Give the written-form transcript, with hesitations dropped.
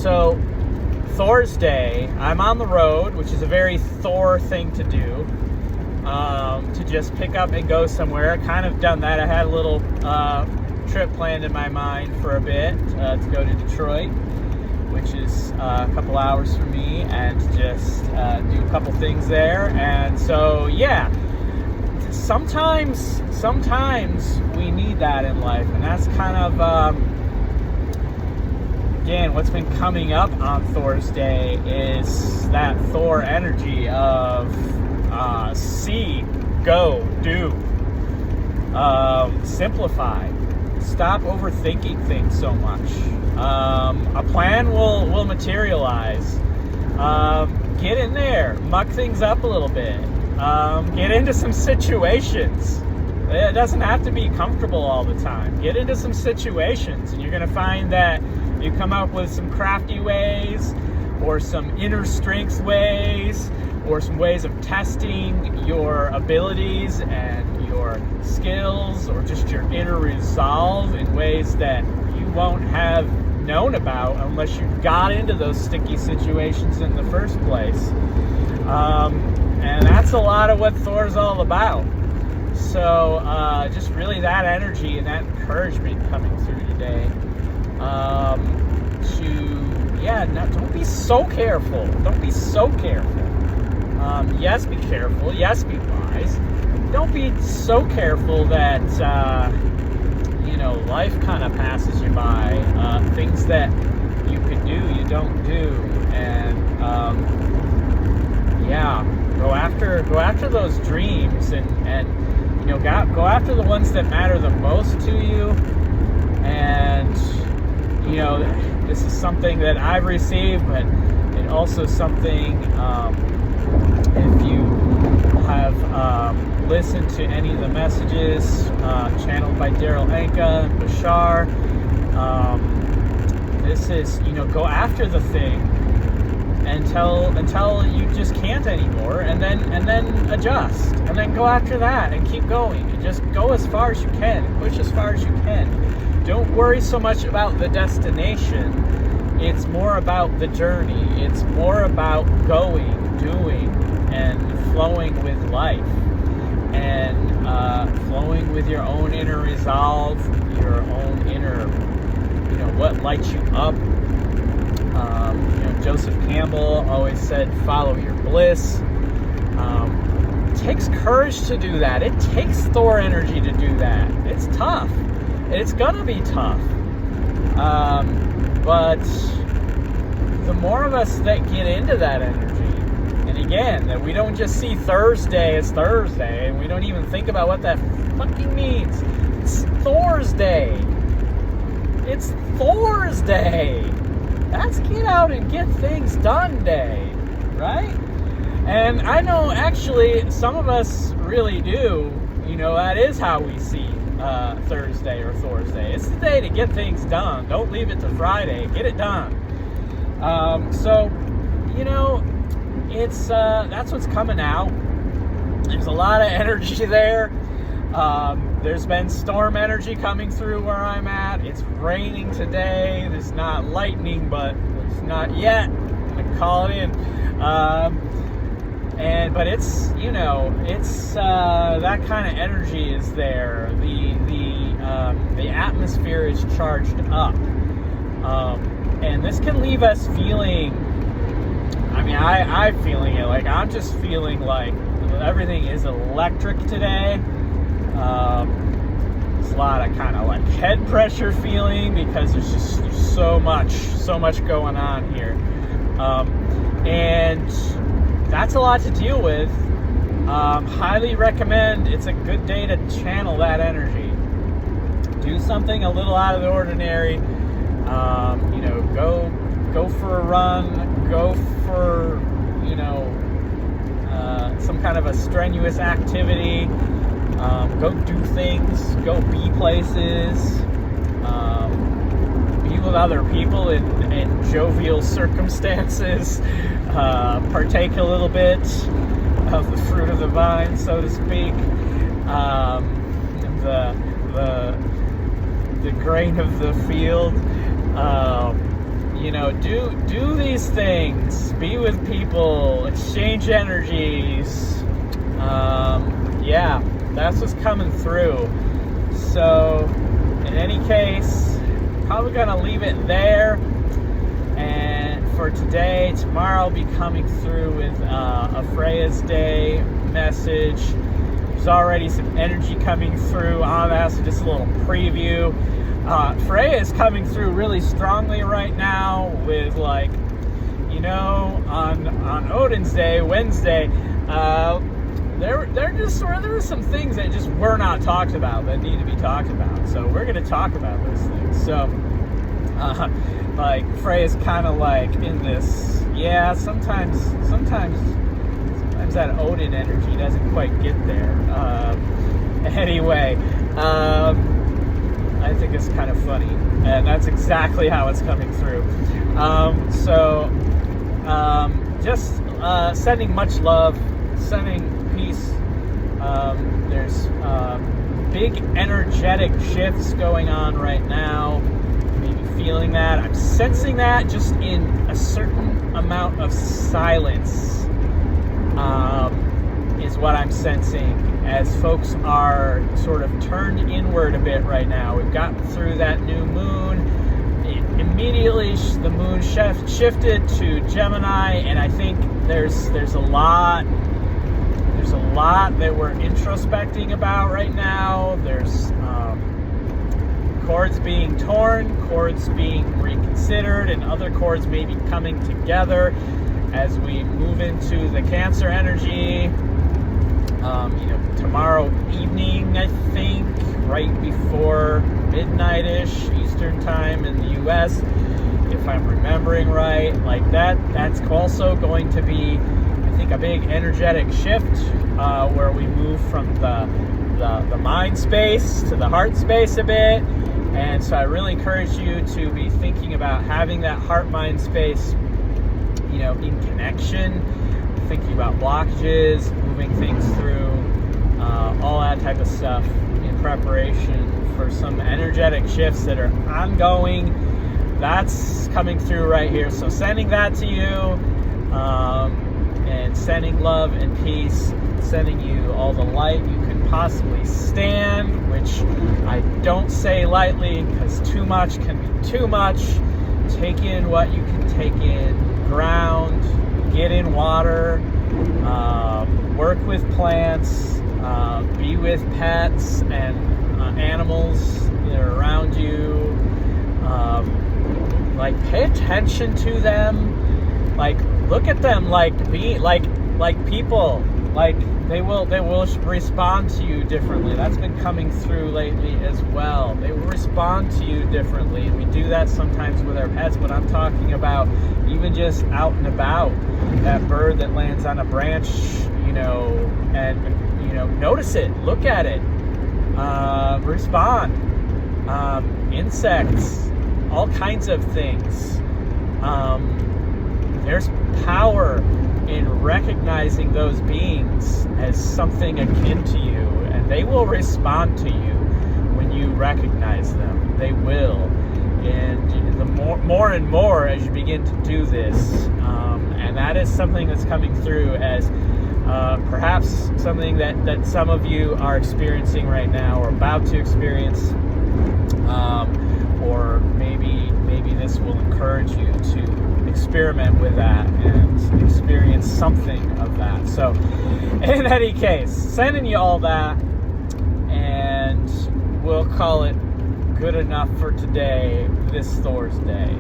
So Thor's Day, I'm on the road, which is a very Thor thing to do, to just pick up and go somewhere. I kind of done that. I had a little trip planned in my mind for a bit to go to Detroit, which is a couple hours for me, and just do a couple things there. And so, yeah, sometimes we need that in life, and that's kind of again, what's been coming up on Thor's Day is that Thor energy of see, go, do, simplify, stop overthinking things so much. A plan will materialize. Get in there, muck things up a little bit, get into some situations. It doesn't have to be comfortable all the time. Get into some situations, and you're going to find that you come up with some crafty ways, or some inner strength ways, or some ways of testing your abilities and your skills, or just your inner resolve in ways that you won't have known about unless you got into those sticky situations in the first place. And that's a lot of what Thor's all about. So just really that energy and that encouragement coming through today. Don't be so careful. Don't be so careful. Yes, be careful. Yes, be wise. Don't be so careful that, life kind of passes you by. Things that you could do, you don't do. And, go after those dreams and go after the ones that matter the most to you. And, this is something that I've received, but it also something, if you have listened to any of the messages channeled by Daryl Anka and Bashar, this is, go after the thing until you just can't anymore, and then adjust, and then go after that and keep going, and just go as far as you can, and push as far as you can. Don't worry so much about the destination. It's more about the journey. It's more about going, doing, and flowing with life, and flowing with your own inner resolve, your own inner, what lights you up. Joseph Campbell always said, follow your bliss. It takes courage to do that. It takes Thor energy to do that. It's tough. It's gonna be tough. But the more of us that get into that energy, and again, that we don't just see Thursday as Thursday, and we don't even think about what that fucking means. It's Thor's Day. It's Thor's Day. That's get out and get things done day, right? And I know actually some of us really do, that is how we see Thursday or Thor's Day. It's the day to get things done. Don't leave it to Friday. Get it done. It's that's what's coming out. There's a lot of energy there. There's been storm energy coming through where I'm at. It's raining today. There's not lightning, but it's not yet. I'm gonna call it in. But it's that kind of energy is there. The atmosphere is charged up, and this can leave us feeling. I'm feeling it. Like I'm just feeling like everything is electric today. There's a lot of kind of like head pressure feeling because there's so much going on here, and that's a lot to deal with. Highly recommend. It's a good day to channel that energy. Do something a little out of the ordinary. Go for a run. Go for some kind of a strenuous activity. Go do things. Go be places. Be with other people in jovial circumstances. Partake a little bit of the fruit of the vine, so to speak. The grain of the field. do these things. Be with people. Exchange energies. Yeah, that's what's coming through. So, in any case, probably going to leave it there. And for today, tomorrow I'll be coming through with a Freya's Day message. There's already some energy coming through on that, so just a little preview. Freya is coming through really strongly right now with, like, on Odin's Day, Wednesday, there were some things that just were not talked about that need to be talked about. So we're going to talk about those things. So, like, Freya's kind of like in this, yeah, sometimes that Odin energy doesn't quite get there. Anyway, I think it's kind of funny, and that's exactly how it's coming through. Just sending much love, sending peace. There's big energetic shifts going on right now. Maybe feeling that. I'm sensing that just in a certain amount of silence is what I'm sensing as folks are sort of turned inward a bit right now. We've gotten through that new moon. Immediately the moon shifted to Gemini, and I think there's a lot that we're introspecting about right now. There's cords being torn, cords being reconsidered, and other cords maybe coming together as we move into the Cancer energy. Tomorrow evening, I think, right before midnight-ish Eastern time in the U.S., if I'm remembering right, like that's also going to be, I think, a big energetic shift where we move from the mind space to the heart space a bit. And so I really encourage you to be thinking about having that heart-mind space, in connection, thinking about blockages, moving things through, all that type of stuff in preparation for some energetic shifts that are ongoing. That's coming through right here. So sending that to you, and sending love and peace, sending you all the light you can possibly stand, which I don't say lightly because too much can be too much. Take in what you can take in, ground, get in water, work with plants, be with pets and animals that are around you. Pay attention to them. Look at them like people. They will respond to you differently. That's been coming through lately as well. They will respond to you differently. We do that sometimes with our pets, but I'm talking about even just out and about. That bird that lands on a branch, and notice it, look at it, respond. Insects, all kinds of things. There's power in recognizing those beings as something akin to you, and they will respond to you when you recognize them. They will, and the more and more as you begin to do this, and that is something that's coming through as perhaps something that some of you are experiencing right now or about to experience, or maybe this will encourage you to experiment with that and experience something of that. So in any case, sending you all that, and we'll call it good enough for today, this Thor's Day.